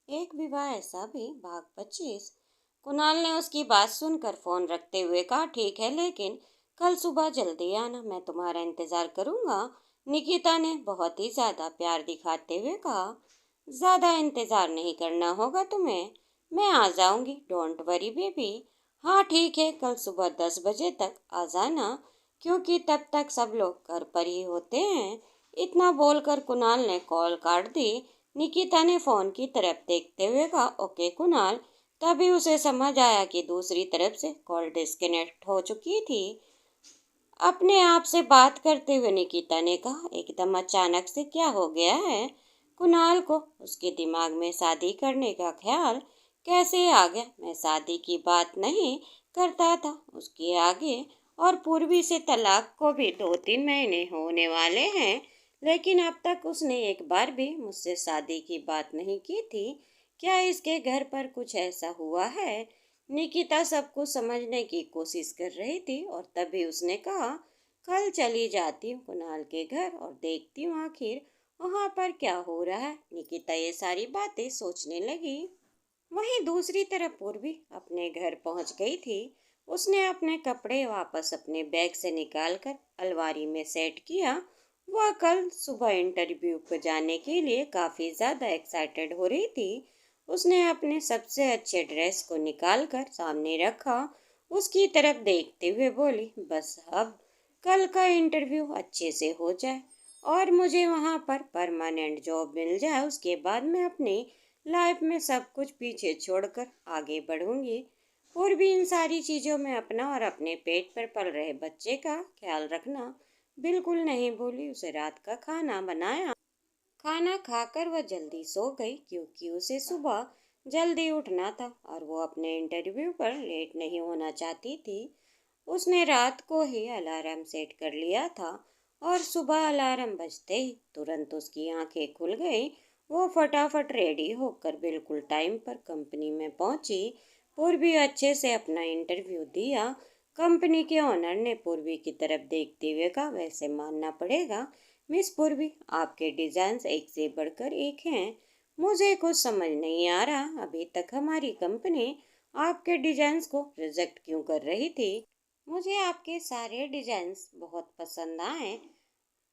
एक विवाह ऐसा भी भाग 25। कुणाल ने उसकी बात सुनकर फोन रखते हुए कहा, ठीक है, लेकिन कल सुबह जल्दी आना, मैं तुम्हारा इंतजार करूंगा। निकिता ने बहुत ही ज्यादा प्यार दिखाते हुए कहा, ज्यादा इंतजार नहीं करना होगा तुम्हें, मैं आ जाऊंगी, डोंट वरी बेबी। हाँ ठीक है, कल सुबह 10 बजे तक आ जाना, क्योंकि तब तक सब लोग घर पर ही होते हैं। इतना बोलकर कुणाल ने कॉल काट दी। निकिता ने फोन की तरफ देखते हुए कहा, ओके कुणाल। तभी उसे समझ आया कि दूसरी तरफ से कॉल डिस्कनेक्ट हो चुकी थी। अपने आप से बात करते हुए निकिता ने कहा, एकदम अचानक से क्या हो गया है? कुणाल को उसके दिमाग में शादी करने का ख्याल कैसे आ गया? मैं शादी की बात नहीं करता था उसके आगे, और पूर्वी से तलाक को भी 2-3 महीने होने वाले हैं, लेकिन अब तक उसने एक बार भी मुझसे शादी की बात नहीं की थी। क्या इसके घर पर कुछ ऐसा हुआ है? निकिता सब कुछ समझने की कोशिश कर रही थी और तभी उसने कहा, कल चली जाती हूँ कुणाल के घर और देखती हूँ आखिर वहां पर क्या हो रहा है। निकिता ये सारी बातें सोचने लगी। वहीं दूसरी तरफ पूर्वी अपने घर पहुंच गई थी। उसने अपने कपड़े वापस अपने बैग से निकालकर अलमारी में सेट किया। वह कल सुबह इंटरव्यू पर जाने के लिए काफी ज्यादा एक्साइटेड हो रही थी। उसने अपने सबसे अच्छे ड्रेस को निकालकर सामने रखा, उसकी तरफ देखते हुए बोली, बस अब कल का इंटरव्यू अच्छे से हो जाए और मुझे वहां पर परमानेंट जॉब मिल जाए, उसके बाद मैं अपनी लाइफ में सब कुछ पीछे छोड़कर आगे बढ़ूंगी। और भी इन सारी चीजों में अपना और अपने पेट पर पल रहे बच्चे का ख्याल रखना बिल्कुल नहीं भूली। उसे रात का खाना बनाया। खाना खाकर वह जल्दी सो गई, क्योंकि उसे सुबह जल्दी उठना था और वो अपने इंटरव्यू पर लेट नहीं होना चाहती थी। उसने रात को ही अलार्म सेट कर लिया था और सुबह अलार्म बजते ही तुरंत उसकी आंखें खुल गई। वो फटाफट रेडी होकर बिल्कुल टाइम पर कंपनी में पहुंची। पूर्वी अच्छे से अपना इंटरव्यू दिया। कंपनी के ओनर ने पूर्वी की तरफ देखते हुए कहा, वैसे मानना पड़ेगा मिस पूर्वी, आपके डिजाइन एक से बढ़कर एक हैं। मुझे कुछ समझ नहीं आ रहा, अभी तक हमारी कंपनी आपके डिजाइन को रिजेक्ट क्यों कर रही थी? मुझे आपके सारे डिजाइन्स बहुत पसंद आए।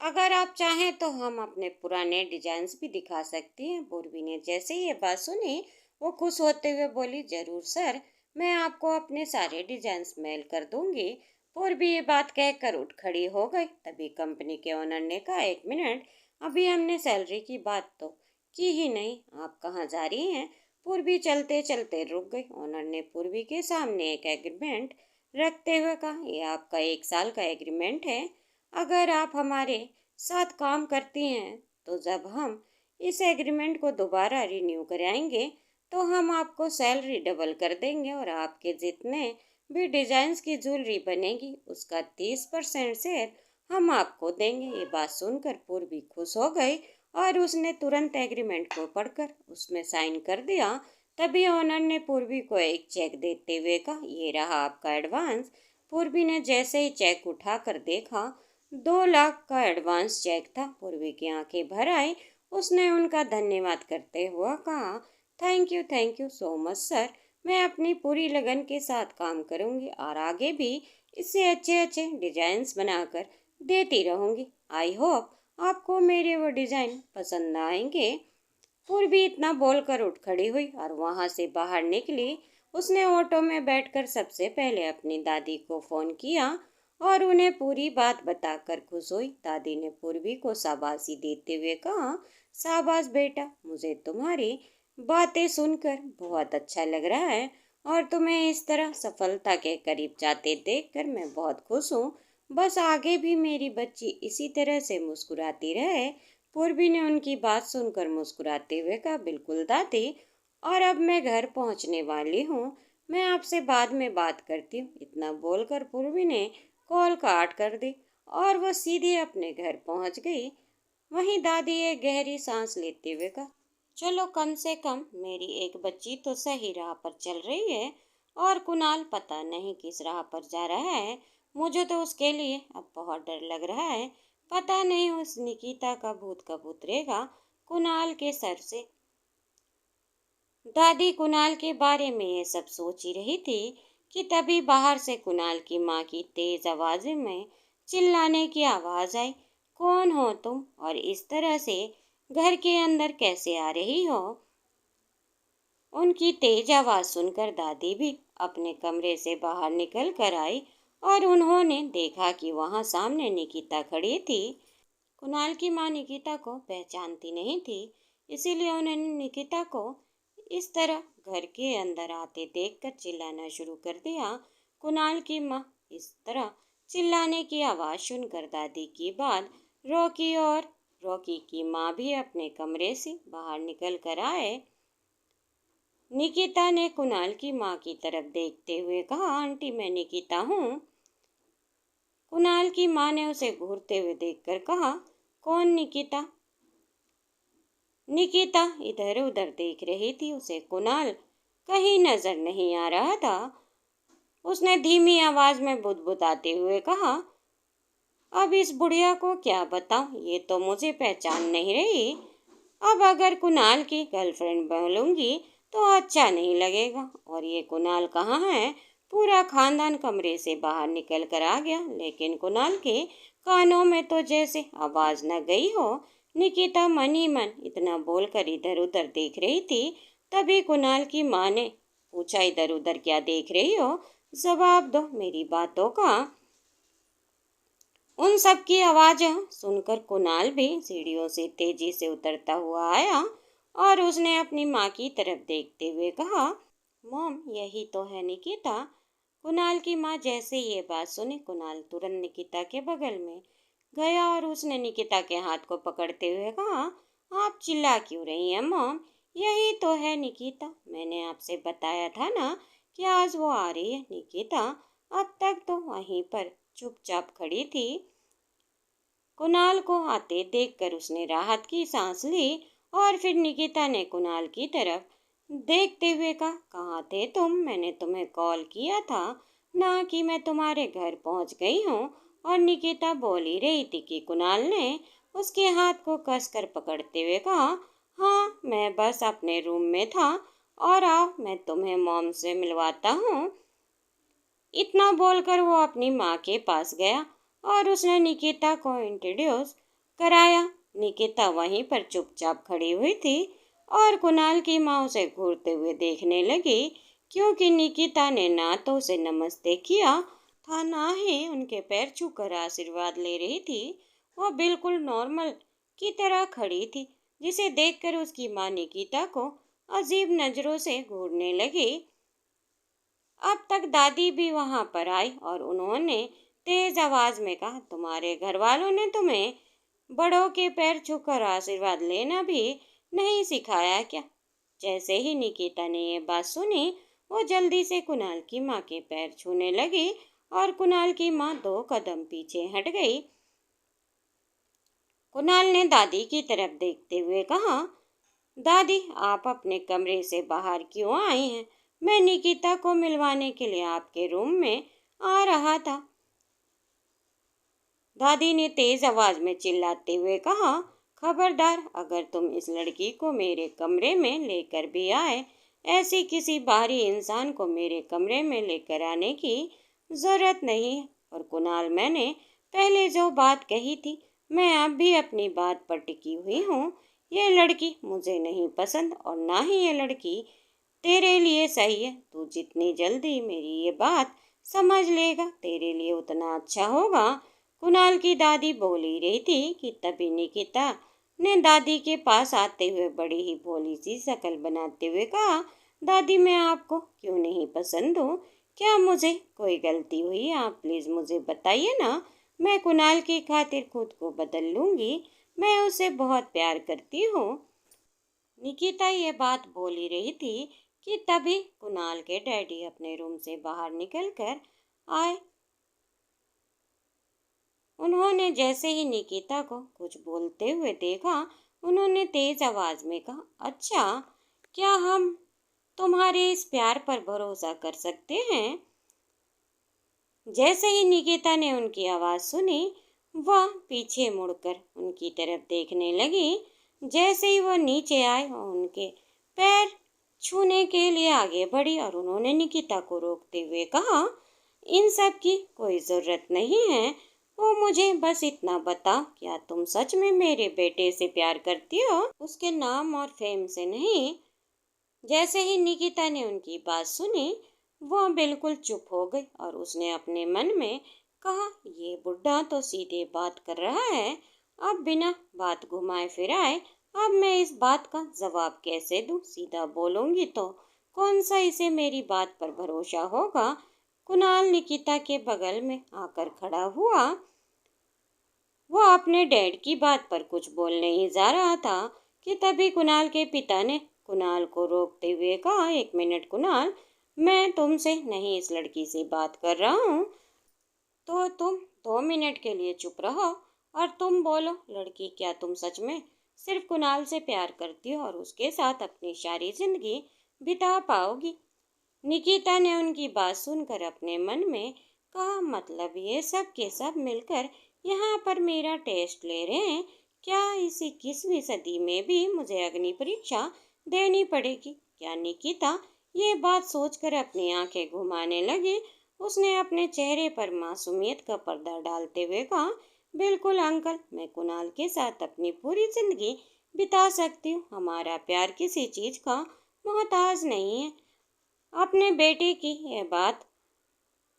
अगर आप चाहें तो हम अपने पुराने डिजाइन्स भी दिखा सकती हैं। पूर्वी ने जैसे ही ये बात सुनी, वो खुश होते हुए बोली, जरूर सर, मैं आपको अपने सारे डिजाइन्स मेल कर दूंगी। पूर्वी ये बात कहकर उठ खड़ी हो गई। तभी कंपनी के ओनर ने कहा, एक मिनट, अभी हमने सैलरी की बात तो की ही नहीं, आप कहाँ जा रही हैं? पूर्वी चलते चलते रुक गई। ओनर ने पूर्वी के सामने एक एग्रीमेंट रखते हुए कहा, यह आपका 1 साल का एग्रीमेंट है। अगर आप हमारे साथ काम करती हैं तो जब हम इस एग्रीमेंट को दोबारा रिन्यू कराएंगे तो हम आपको सैलरी डबल कर देंगे और आपके जितने भी डिजाइन्स की ज्वेलरी बनेगी उसका 30% शेयर हम आपको देंगे। ये बात सुनकर पूर्वी खुश हो गई और उसने तुरंत एग्रीमेंट को पढ़कर उसमें साइन कर दिया। तभी ओनर ने पूर्वी को एक चेक देते हुए कहा, ये रहा आपका एडवांस। पूर्वी ने जैसे ही चेक उठाकर देखा, 2 लाख का एडवांस चेक था। पूर्वी की आंखें भर आई। उसने उनका धन्यवाद करते हुए कहा, thank you so much sir, मैं अपनी पूरी लगन के साथ काम करूंगी और आगे भी इससे अच्छे अच्छे डिजाइन्स बनाकर देती रहूंगी। आई होप आपको मेरे वो डिजाइन पसंद आएंगे। पूर्वी इतना बोलकर उठ खड़ी हुई और वहां से बाहर निकली। उसने ऑटो में बैठकर सबसे पहले अपनी दादी को फोन किया और उन्हें पूरी बात बताकर खुश हुई। दादी ने पूर्वी को शाबाशी देते हुए कहा, शाबाश बेटा, मुझे तुम्हारी बातें सुनकर बहुत अच्छा लग रहा है और तुम्हें इस तरह सफलता के करीब जाते देखकर मैं बहुत खुश हूँ। बस आगे भी मेरी बच्ची इसी तरह से मुस्कुराती रहे। पूर्वी ने उनकी बात सुनकर मुस्कुराते हुए कहा, बिल्कुल दादी, और अब मैं घर पहुंचने वाली हूँ, मैं आपसे बाद में बात करती हूँ। इतना बोलकर पूर्वी ने कॉल काट कर दी और वह सीधे अपने घर पहुंच गई। वहीं दादी एक गहरी सांस लेते हुए कहा, चलो कम से कम मेरी एक बच्ची तो सही राह पर चल रही है और कुणाल पता नहीं किस राह पर जा रहा है। मुझे तो उसके लिए अब बहुत डर लग रहा है। पता नहीं उस निकिता का भूत कब उतरेगा कुणाल के सर से। दादी कुणाल के बारे में ये सब सोच ही रही थी कि तभी बाहर से कुणाल की माँ की तेज आवाज में चिल्लाने की आवाज आई। कौन हो तुम और इस तरह से घर के अंदर कैसे आ रही हो? उनकी तेज आवाज सुनकर दादी भी अपने कमरे से बाहर निकल कर आई और उन्होंने देखा कि वहां सामने निकिता खड़ी थी। कुणाल की माँ निकिता को पहचानती नहीं थी, इसीलिए उन्होंने निकिता को इस तरह घर के अंदर आते देखकर चिल्लाना शुरू कर दिया। कुणाल की माँ इस तरह चिल्लाने की आवाज़ सुनकर दादी की बात रॉकी की माँ भी अपने कमरे से बाहर निकल कर आए। निकिता ने कुणाल की माँ की तरफ देखते हुए कहा, आंटी मैं निकिता हूँ। कुणाल की माँ ने उसे घूरते हुए देखकर कहा, कौन निकिता? निकिता इधर उधर देख रही थी, उसे कुणाल कहीं नजर नहीं आ रहा था। उसने धीमी आवाज में बुदबुदाते हुए कहा, अब इस बुढ़िया को क्या बताऊं, ये तो मुझे पहचान नहीं रही। अब अगर कुणाल की गर्लफ्रेंड बोलूंगी तो अच्छा नहीं लगेगा। और ये कुणाल कहाँ है? पूरा खानदान कमरे से बाहर निकल कर आ गया, लेकिन कुणाल के कानों में तो जैसे आवाज न गई हो। निकिता मन ही मन इतना बोलकर इधर उधर देख रही थी। तभी कुणाल की माँ ने पूछा, इधर उधर क्या देख रही हो? जवाब दो मेरी बातों का। उन सब की आवाज़ें सुनकर कुणाल भी सीढ़ियों से तेजी से उतरता हुआ आया और उसने अपनी माँ की तरफ देखते हुए कहा, मॉम यही तो है निकिता। कुणाल की माँ जैसे ये बात सुनी, कुणाल तुरंत निकिता के बगल में गया और उसने निकिता के हाथ को पकड़ते हुए कहा, आप चिल्ला क्यों रही हैं मॉम? यही तो है निकिता, मैंने आपसे बताया था ना कि आज वो आ रही है। निकिता अब तक तो वहीं पर चुपचाप खड़ी थी। कुणाल को आते देखकर उसने राहत की सांस ली और फिर निकिता ने कुणाल की तरफ देखते हुए कहा, कहाँ थे तुम? मैंने तुम्हें कॉल किया था ना कि मैं तुम्हारे घर पहुंच गई हूँ। और निकिता बोल ही रही थी कि कुणाल ने उसके हाथ को कसकर पकड़ते हुए कहा, हाँ मैं बस अपने रूम में था और आओ मैं तुम्हें मॉम से मिलवाता हूँ। इतना बोलकर वो अपनी माँ के पास गया और उसने निकिता को इंट्रोड्यूस कराया। निकिता वहीं पर चुपचाप खड़ी हुई थी और कुणाल की माँ उसे घूरते हुए देखने लगी, क्योंकि निकिता ने ना तो उसे नमस्ते किया था ना ही उनके पैर छूकर आशीर्वाद ले रही थी। वह बिल्कुल नॉर्मल की तरह खड़ी थी, जिसे देखकर उसकी माँ निकिता को अजीब नजरों से घूरने लगी। अब तक दादी भी वहां पर आई और उन्होंने तेज आवाज में कहा, तुम्हारे घर वालों ने तुम्हें बड़ों के पैर छूकर आशीर्वाद लेना भी नहीं सिखाया क्या? जैसे ही निकिता ने ये बात सुनी, वो जल्दी से कुणाल की माँ के पैर छूने लगी और कुणाल की माँ 2 कदम पीछे हट गई। कुणाल ने दादी की तरफ देखते हुए कहा, दादी आप अपने कमरे से बाहर क्यों आई हैं? मैं निकिता को मिलवाने के लिए आपके रूम में आ रहा था। दादी ने तेज आवाज में चिल्लाते हुए कहा, खबरदार अगर तुम इस लड़की को मेरे कमरे में लेकर भी आए, ऐसी किसी बाहरी इंसान को मेरे कमरे में लेकर आने की जरूरत नहीं है। और कुणाल मैंने पहले जो बात कही थी, मैं अब भी अपनी बात पर टिकी हुई हूँ। ये लड़की मुझे नहीं पसंद और ना ही ये लड़की तेरे लिए सही है। तू जितनी जल्दी मेरी ये बात समझ लेगा तेरे लिए उतना अच्छा होगा। कुणाल की दादी बोल ही रही थी कि तभी निकिता ने दादी के पास आते हुए बड़ी ही भोली सी शक्ल बनाते हुए कहा, दादी मैं आपको क्यों नहीं पसंद हूँ? क्या मुझे कोई गलती हुई? आप प्लीज़ मुझे बताइए ना। मैं कुणाल की खातिर खुद को बदल लूँगी। मैं उसे बहुत प्यार करती हूँ। निकिता ये बात बोल ही रही थी कि तभी कुणाल के डैडी अपने रूम से बाहर निकलकर आए। उन्होंने जैसे ही निकिता को कुछ बोलते हुए देखा, उन्होंने तेज आवाज में कहा, अच्छा क्या हम तुम्हारे इस प्यार पर भरोसा कर सकते हैं? जैसे ही निकिता ने उनकी आवाज सुनी, वह पीछे मुड़कर उनकी तरफ देखने लगी। जैसे ही वह नीचे आए और उनके पैर छूने के लिए आगे बढ़ी और उन्होंने निकिता को रोकते हुए कहा, इन सब की कोई ज़रूरत नहीं है। वो मुझे बस इतना बता, क्या तुम सच में मेरे बेटे से प्यार करती हो? उसके नाम और फेम से नहीं। जैसे ही निकिता ने उनकी बात सुनी, वह बिल्कुल चुप हो गई और उसने अपने मन में कहा, ये बुढ़ा तो सीधे बात कर रहा है। अब बिना बात घुमाए फिराए अब मैं इस बात का जवाब कैसे दूं? सीधा बोलूंगी तो कौन सा इसे मेरी बात पर भरोसा होगा? कुणाल निकिता के बगल में आकर खड़ा हुआ। वह अपने डैड की बात पर कुछ बोलने ही जा रहा था कि तभी कुणाल के पिता ने कुणाल को रोकते हुए कहा, एक मिनट कुणाल, मैं तुमसे नहीं इस लड़की से बात कर रहा हूँ। तो तुम 2 मिनट के लिए चुप रहो और तुम बोलो, लड़की, क्या तुम सच में सिर्फ कुणाल से प्यार करती हो और उसके साथ अपनी सारी जिंदगी बिता पाओगी? निकिता ने उनकी बात सुनकर अपने मन में कहा, मतलब ये सब के सब मिलकर यहाँ पर मेरा टेस्ट ले रहे हैं? क्या इस 21वीं सदी में भी मुझे अग्नि परीक्षा देनी पड़ेगी क्या? निकिता ये बात सोचकर अपनी आंखें घुमाने लगी। उसने अपने चेहरे पर मासूमियत का पर्दा डालते हुए कहा, बिल्कुल अंकल, मैं कुणाल के साथ अपनी पूरी जिंदगी बिता सकती हूँ। हमारा प्यार किसी चीज का मोहताज नहीं है। अपने बेटे की यह बात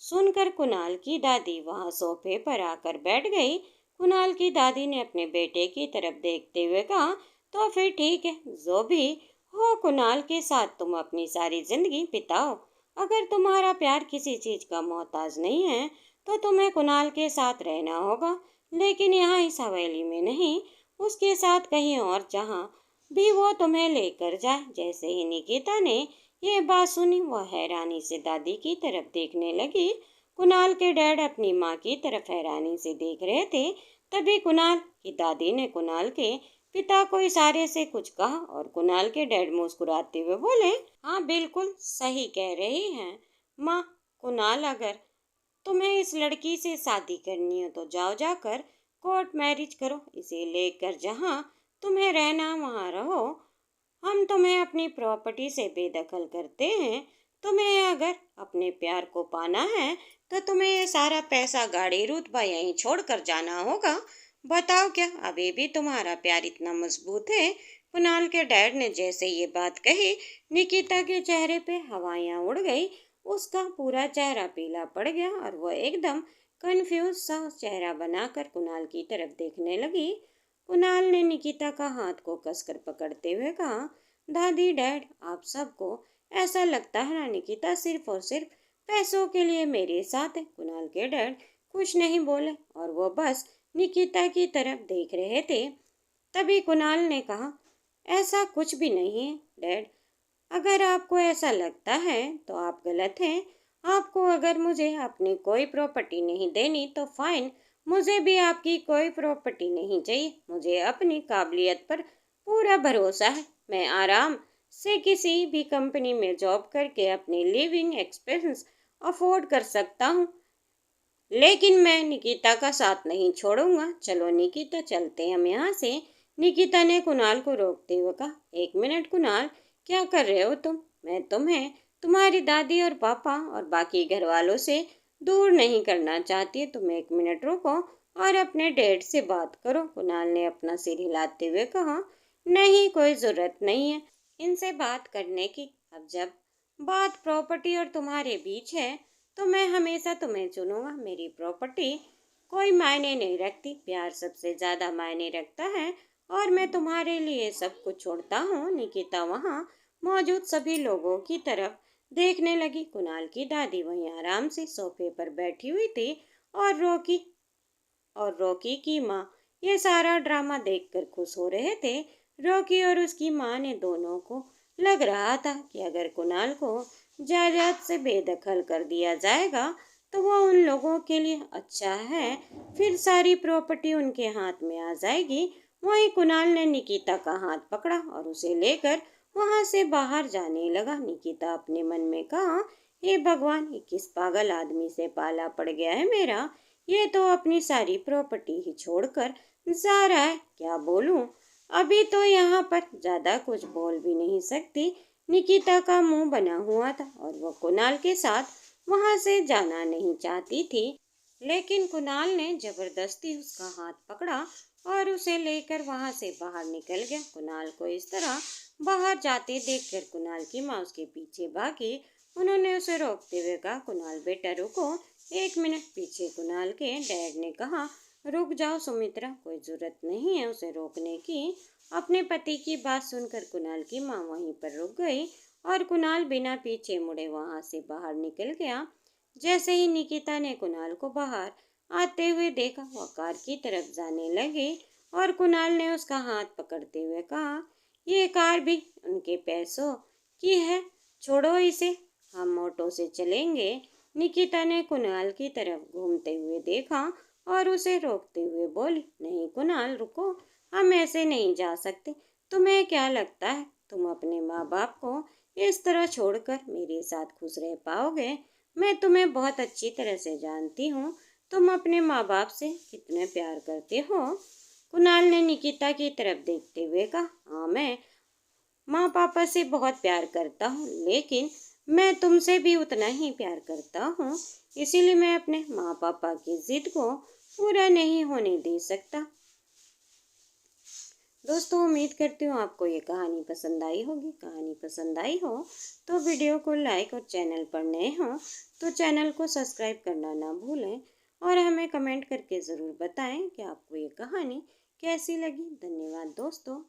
सुनकर कुणाल की दादी वहां सोफे पर आकर बैठ गई। कुणाल की दादी ने अपने बेटे की तरफ देखते हुए कहा, तो फिर ठीक है, जो भी हो कुणाल के साथ तुम अपनी सारी जिंदगी बिताओ। अगर तुम्हारा प्यार किसी चीज का मोहताज नहीं है तो तुम्हें कुणाल के साथ रहना होगा, लेकिन यहाँ इस हवेली में नहीं, उसके साथ कहीं और, जहाँ भी वो तुम्हें लेकर जाए। जैसे ही निकिता ने ये बात सुनी, वह हैरानी से दादी की तरफ देखने लगी। कुणाल के डैड अपनी माँ की तरफ हैरानी से देख रहे थे। तभी कुणाल की दादी ने कुणाल के पिता को इशारे से कुछ कहा और कुणाल के डैड मुस्कुराते हुए बोले, हाँ बिल्कुल सही कह रही हैं माँ। कुणाल, अगर तुम्हें इस लड़की से शादी करनी हो तो जाओ, जाकर कोर्ट मैरिज करो। इसे लेकर जहाँ तुम्हें रहना वहाँ रहो। हम तुम्हें अपनी प्रॉपर्टी से बेदखल करते हैं। तुम्हें अगर अपने प्यार को पाना है तो तुम्हें ये सारा पैसा, गाड़ी, रुतबा यहीं छोड़कर जाना होगा। बताओ, क्या अभी भी तुम्हारा प्यार इतना मजबूत है? कुणाल के डैड ने जैसे ये बात कही, निकिता के चेहरे पे हवाइयाँ उड़ गई। उसका पूरा चेहरा पीला पड़ गया और वह एकदम कंफ्यूज सा चेहरा बनाकर कुणाल की तरफ देखने लगी। कुणाल ने निकिता का हाथ को कसकर पकड़ते हुए कहा, दादी, डैड, आप सबको ऐसा लगता है ना निकिता सिर्फ और सिर्फ पैसों के लिए मेरे साथ है। कुणाल के डैड कुछ नहीं बोले और वो बस निकिता की तरफ देख रहे थे। तभी कुणाल ने कहा, ऐसा कुछ भी नहीं है डैड। अगर आपको ऐसा लगता है तो आप गलत हैं। आपको अगर मुझे अपनी कोई प्रॉपर्टी नहीं देनी तो फाइन, मुझे भी आपकी कोई प्रॉपर्टी नहीं चाहिए। मुझे अपनी काबिलियत पर पूरा भरोसा है। मैं आराम से किसी भी कंपनी में जॉब करके अपनी लिविंग एक्सपेंस अफोर्ड कर सकता हूँ, लेकिन मैं निकिता का साथ नहीं छोड़ूंगा। चलो निकिता, चलते हैं हम यहाँ से। निकिता ने कुणाल को रोकते हुए कहा, एक मिनट कुणाल, क्या कर रहे हो तुम? मैं तुम्हें तुम्हारी दादी और पापा और बाकी घर वालों से दूर नहीं करना चाहती। तुम एक मिनट रुको और अपने डैड से बात करो। कुणाल ने अपना सिर हिलाते हुए कहा, नहीं, कोई जरूरत नहीं है इनसे बात करने की। अब जब बात प्रॉपर्टी और तुम्हारे बीच है तो मैं हमेशा तुम्हें चुनूंगा। मेरी प्रॉपर्टी कोई मायने नहीं रखती, प्यार सबसे ज्यादा मायने रखता है और मैं तुम्हारे लिए सब कुछ छोड़ता हूँ। निकिता वहाँ मौजूद सभी लोगों की तरफ देखने लगी। कुणाल की दादी वहीं आराम से सोफे पर बैठी हुई थी और रॉकी की माँ ये सारा ड्रामा देखकर खुश हो रहे थे। रॉकी और उसकी माँ ने दोनों को लग रहा था कि अगर कुणाल को जायदाद से बेदखल कर दिया जाएगा तो वो उन लोगों के लिए अच्छा है, फिर सारी प्रॉपर्टी उनके हाथ में आ जाएगी। वहीं कुणाल ने निकिता का हाथ पकड़ा और उसे लेकर वहां से बाहर जाने लगा। निकिता अपने मन में कहा, हे भगवान, ये किस पागल आदमी से पाला पड़ गया है मेरा। ये तो अपनी सारी प्रॉपर्टी ही छोड़कर जा रहा है। क्या बोलूं? अभी तो यहाँ पर ज्यादा कुछ बोल भी नहीं सकती। निकिता का मुंह बना हुआ था और वो कुणाल के साथ वहां से जाना नहीं चाहती थी, लेकिन कुणाल ने जबरदस्ती उसका हाथ पकड़ा और उसे लेकर वहां से बाहर निकल गया। कुणाल को इस तरह बाहर जाते देखकर कुणाल की माँ उसके पीछे भागी। उन्होंने उसे रोकते हुए कहा, कुणाल बेटा रुको, 1 मिनट। पीछे कुणाल के डैड ने कहा, रुक जाओ सुमित्रा, कोई जरूरत नहीं है उसे रोकने की। अपने पति की बात सुनकर कुणाल की माँ वहीं पर रुक गई और कुणाल बिना पीछे मुड़े वहां से बाहर निकल गया। जैसे ही निकिता ने कुणाल को बाहर आते हुए देखा, वह कार की तरफ जाने लगी और कुणाल ने उसका हाथ पकड़ते हुए कहा, ये कार भी उनके पैसों की है, छोड़ो इसे, हम ऑटो से चलेंगे। निकिता ने कुणाल की तरफ घूमते हुए देखा और उसे रोकते हुए बोली, नहीं कुणाल रुको, हम ऐसे नहीं जा सकते। तुम्हें क्या लगता है तुम अपने माँ बाप को इस तरह छोड़कर मेरे साथ खुश रह पाओगे? मैं तुम्हें बहुत अच्छी तरह से जानती हूँ, तुम अपने माँ बाप से कितने प्यार करते हो। कुणाल ने निकिता की तरफ देखते हुए कहा, हाँ मैं माँ पापा से बहुत प्यार करता हूँ, लेकिन मैं तुमसे भी उतना ही प्यार करता हूँ, इसीलिए मैं अपने माँ पापा की जिद को पूरा नहीं होने दे सकता। दोस्तों उम्मीद करती हूँ आपको ये कहानी पसंद आई होगी। कहानी पसंद आई हो तो वीडियो को लाइक और चैनल पर नए हो तो चैनल को सब्सक्राइब करना ना भूलें और हमें कमेंट करके ज़रूर बताएं कि आपको ये कहानी कैसी लगी। धन्यवाद दोस्तों।